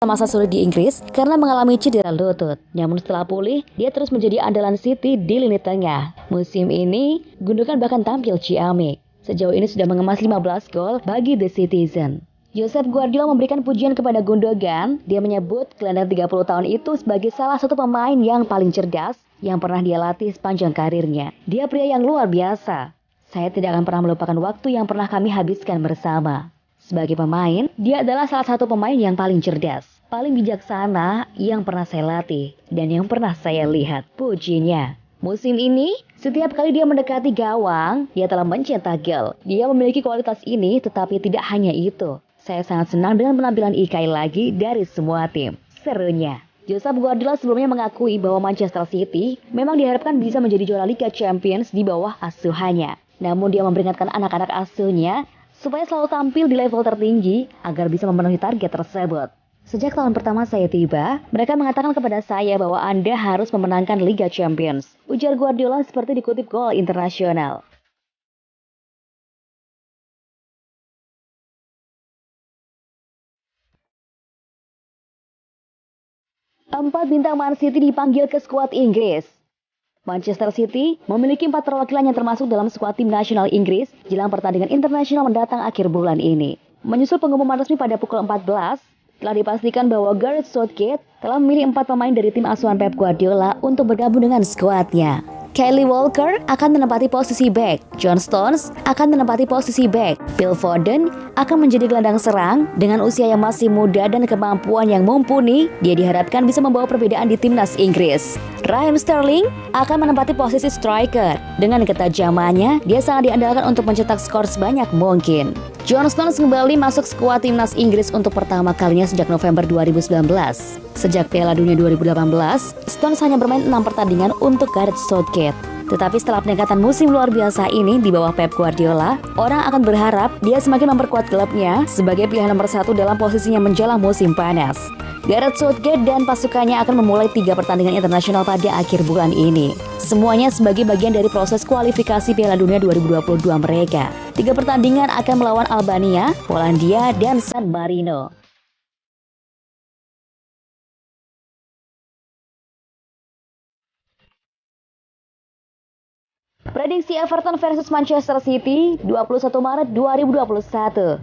masa sulit di Inggris karena mengalami cedera lutut. Namun setelah pulih, dia terus menjadi andalan City di lini tengah. Musim ini, Gundogan bahkan tampil ciamik. Sejauh ini sudah mengemas 15 gol bagi The Citizen. Josep Guardiola memberikan pujian kepada Gundogan. Dia menyebut gelandang 30 tahun itu sebagai salah satu pemain yang paling cerdas yang pernah dia latih sepanjang karirnya. Dia pria yang luar biasa. Saya tidak akan pernah melupakan waktu yang pernah kami habiskan bersama. Sebagai pemain, dia adalah salah satu pemain yang paling cerdas, paling bijaksana yang pernah saya latih, dan yang pernah saya lihat. Pujinya. Musim ini, setiap kali dia mendekati gawang, dia telah mencetak gol. Dia memiliki kualitas ini, tetapi tidak hanya itu. Saya sangat senang dengan penampilan Ilkay lagi dari semua tim. Serunya. Josep Guardiola sebelumnya mengakui bahwa Manchester City memang diharapkan bisa menjadi juara Liga Champions di bawah asuhannya. Namun dia memperingatkan anak-anak asuhnya supaya selalu tampil di level tertinggi agar bisa memenuhi target tersebut. Sejak tahun pertama saya tiba, mereka mengatakan kepada saya bahwa Anda harus memenangkan Liga Champions, ujar Guardiola seperti dikutip Goal Internasional. Empat bintang Man City dipanggil ke skuad Inggris. Manchester City memiliki 4 perwakilan yang termasuk dalam skuad tim nasional Inggris jelang pertandingan internasional mendatang akhir bulan ini. Menyusul pengumuman resmi pada pukul 14, telah dipastikan bahwa Gareth Southgate telah memilih 4 pemain dari tim asuhan Pep Guardiola untuk bergabung dengan skuadnya. Kyle Walker akan menempati posisi back, John Stones akan menempati posisi back, Phil Foden akan menjadi gelandang serang. Dengan usia yang masih muda dan kemampuan yang mumpuni, dia diharapkan bisa membawa perbedaan di timnas Inggris. Raheem Sterling akan menempati posisi striker. Dengan ketajamannya, dia sangat diandalkan untuk mencetak skor sebanyak mungkin. John Stones kembali masuk skuad timnas Inggris untuk pertama kalinya sejak November 2019. Sejak Piala Dunia 2018, Stones hanya bermain 6 pertandingan untuk Gareth Southgate. Tetapi setelah peningkatan musim luar biasa ini di bawah Pep Guardiola, orang akan berharap dia semakin memperkuat klubnya sebagai pilihan nomor 1 dalam posisinya menjelang musim panas. Gareth Southgate dan pasukannya akan memulai 3 pertandingan internasional pada akhir bulan ini. Semuanya sebagai bagian dari proses kualifikasi Piala Dunia 2022 mereka. 3 pertandingan akan melawan Albania, Polandia, dan San Marino. Prediksi Everton versus Manchester City 21 Maret 2021.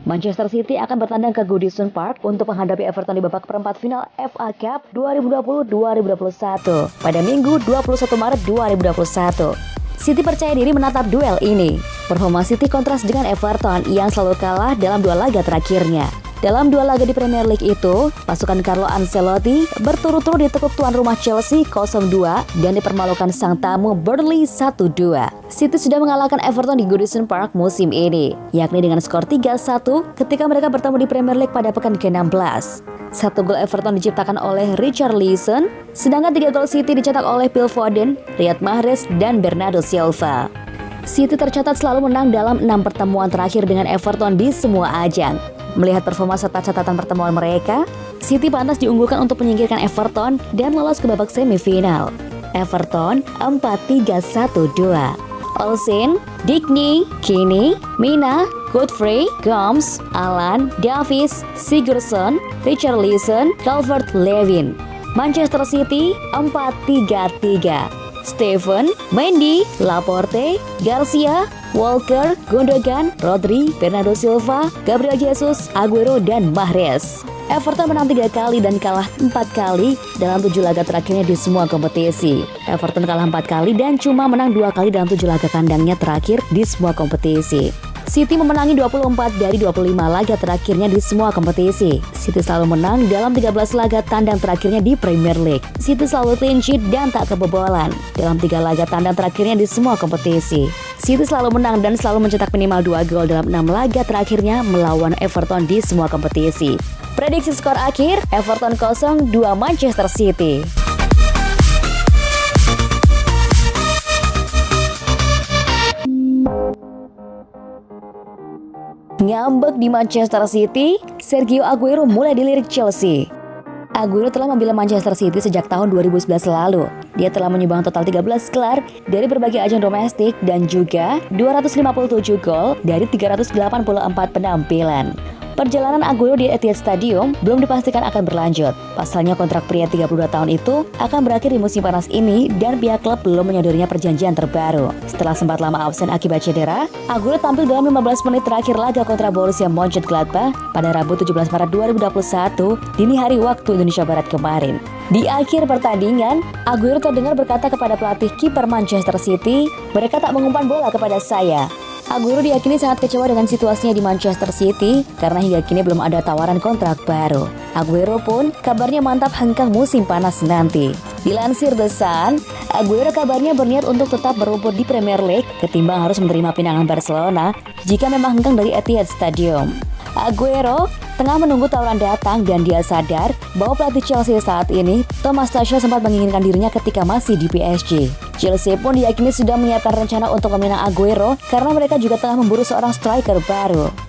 Manchester City akan bertandang ke Goodison Park untuk menghadapi Everton di babak perempat final FA Cup 2020-2021 pada Minggu 21 Maret 2021. City percaya diri menatap duel ini. Performa City kontras dengan Everton yang selalu kalah dalam 2 laga terakhirnya. Dalam 2 laga di Premier League itu, pasukan Carlo Ancelotti berturut-turut ditekuk tuan rumah Chelsea 0-2 dan dipermalukan sang tamu Burnley 1-2. City sudah mengalahkan Everton di Goodison Park musim ini, yakni dengan skor 3-1 ketika mereka bertemu di Premier League pada pekan ke-16. 1 gol Everton diciptakan oleh Richarlison, sedangkan 3 gol City dicetak oleh Phil Foden, Riyad Mahrez, dan Bernardo Silva. City tercatat selalu menang dalam 6 pertemuan terakhir dengan Everton di semua ajang. Melihat performa serta catatan pertemuan mereka, City pantas diunggulkan untuk menyingkirkan Everton dan lolos ke babak semifinal. Everton 4-3-1-2. Olsen, Digne, Kini, Mina, Godfrey, Gomes, Alan, Davies, Sigurdsson, Richarlison, Calvert-Lewin. Manchester City 4-3-3. Steven, Mendy, Laporte, Garcia, Walker, Gundogan, Rodri, Bernardo Silva, Gabriel Jesus, Aguero, dan Mahrez. Everton menang 3 kali dan kalah 4 kali dalam 7 laga terakhirnya di semua kompetisi. Everton kalah 4 kali dan cuma menang 2 kali dalam 7 laga kandangnya terakhir di semua kompetisi. City memenangi 24 dari 25 laga terakhirnya di semua kompetisi. City selalu menang dalam 13 laga tandang terakhirnya di Premier League. City selalu clean sheet dan tak kebobolan dalam 3 laga tandang terakhirnya di semua kompetisi. City selalu menang dan selalu mencetak minimal 2 gol dalam 6 laga terakhirnya melawan Everton di semua kompetisi. Prediksi skor akhir, Everton 0-2 Manchester City. Ngambek di Manchester City, Sergio Aguero mulai dilirik Chelsea. Aguero telah membela Manchester City sejak tahun 2011 lalu. Dia telah menyumbang total 13 gelar dari berbagai ajang domestik dan juga 257 gol dari 384 penampilan. Perjalanan Aguero di Etihad Stadium belum dipastikan akan berlanjut. Pasalnya kontrak pria 32 tahun itu akan berakhir di musim panas ini dan pihak klub belum menyodorinya perjanjian terbaru. Setelah sempat lama absen akibat cedera, Aguero tampil dalam 15 menit terakhir laga kontra Borussia Mönchengladbach pada Rabu 17 Maret 2021 dini hari waktu Indonesia Barat kemarin. Di akhir pertandingan, Aguero terdengar berkata kepada pelatih kiper Manchester City, "Mereka tak mengumpan bola kepada saya." Aguero diyakini sangat kecewa dengan situasinya di Manchester City karena hingga kini belum ada tawaran kontrak baru. Aguero pun kabarnya mantap hengkang musim panas nanti. Dilansir The Sun, Aguero kabarnya berniat untuk tetap berumput di Premier League ketimbang harus menerima pinangan Barcelona jika memang hengkang dari Etihad Stadium. Aguero tengah menunggu tawaran datang dan dia sadar bahwa pelatih Chelsea saat ini, Thomas Tuchel, sempat menginginkan dirinya ketika masih di PSG. Chelsea pun diyakini sudah menyiapkan rencana untuk meminang Aguero karena mereka juga tengah memburu seorang striker baru.